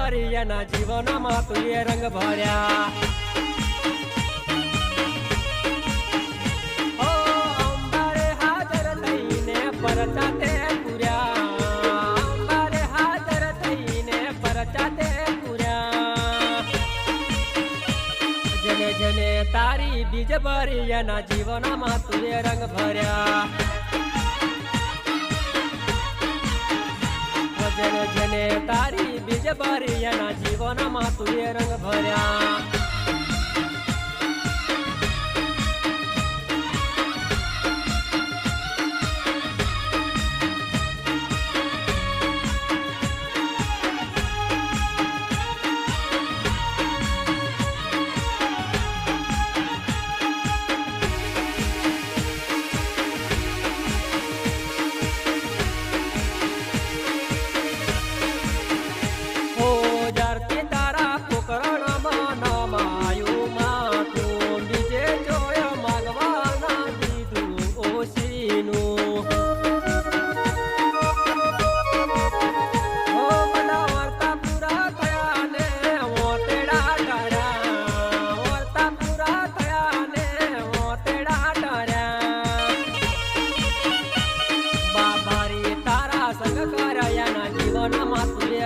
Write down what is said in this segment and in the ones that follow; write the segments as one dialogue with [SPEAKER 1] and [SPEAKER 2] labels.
[SPEAKER 1] ભરી એના જીવનમાં તું એ રંગ ભર્યા. ઓ અંબારે હાજર થઈને પરચા તે પૂર્યા, અંબારે હાજર થઈને પરચા તે પૂર્યા. જેને જેને તારી બીજ ભરી એના જીવનમાં તું એ રંગ ભર્યા. જેને જેને તારી બીજ ભરી એના જીવનમાં તું એ રંગ ભર્યા.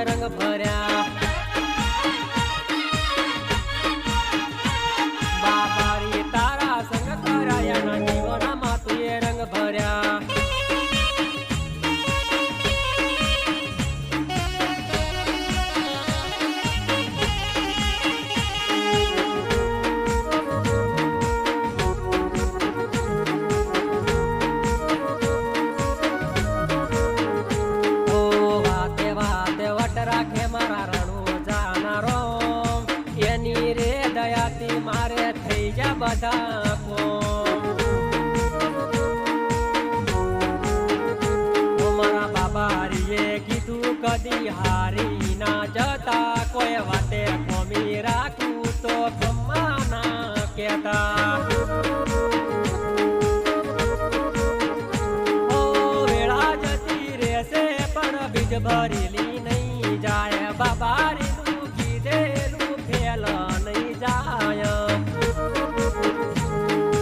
[SPEAKER 1] રંગ ભર્યા. બાબારી તારા સંગ કરાયાના જીવનમાં તું એ રંગ ભર્યા. રાખે મારા રણું જાનારો એની રે દયાથી મારે થઈ જા બધા કોમ. મારા બાબારીએ કીધું કદી હારી ના જતા, કોઈ વાતે કોમી રાખું તો ખમ્મા ના કેતા. ઓ વેળા જતી રહેશે પણ બીજ ભરેલી નહીં જાય, બાબારી નું કીધેલું ફેલ નહીં જાય.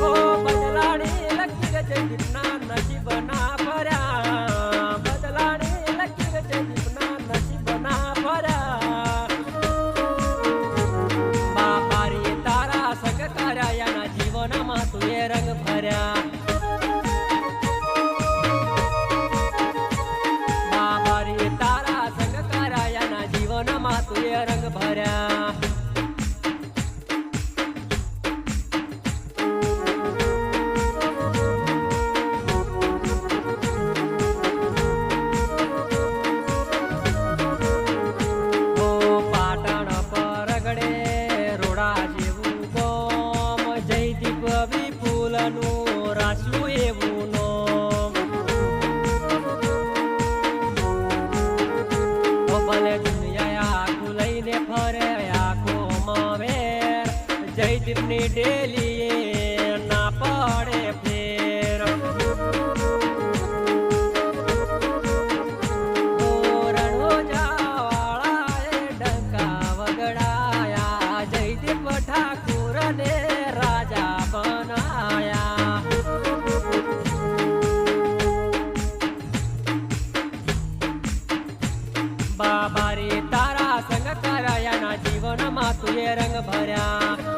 [SPEAKER 1] ઓ બદલાણી લકીર જયદીપના નસીબ ના ભર્યા, બદલાણી લકીર જયદીપના નસીબ ના ભર્યા. બાબારી તારા સંગ કરાયાના જીવનમાં તું એ રંગ ભર્યા. બાબારી તારા સંગ કરાયાના જીવનમાં તું એ રંગ ભર્યા. ઓ પાટણ પરગડે રોડા જેવું ગોમ, જયદીપ વિપુલનું રાસ્યું એવું નોમ. ભલે દુનિયા આખું લઈને ફરે આખો મવેર, જયદીપની ડેલી ના પડે ફેર. રણોજાવાળાએ ડંકા વગડાયા, જયદીપ ઠાકુરને રાજા બનાયા. બાબારી તારા સંગ કરાયાના જીવનમાં તું એ રંગ ભર્યા.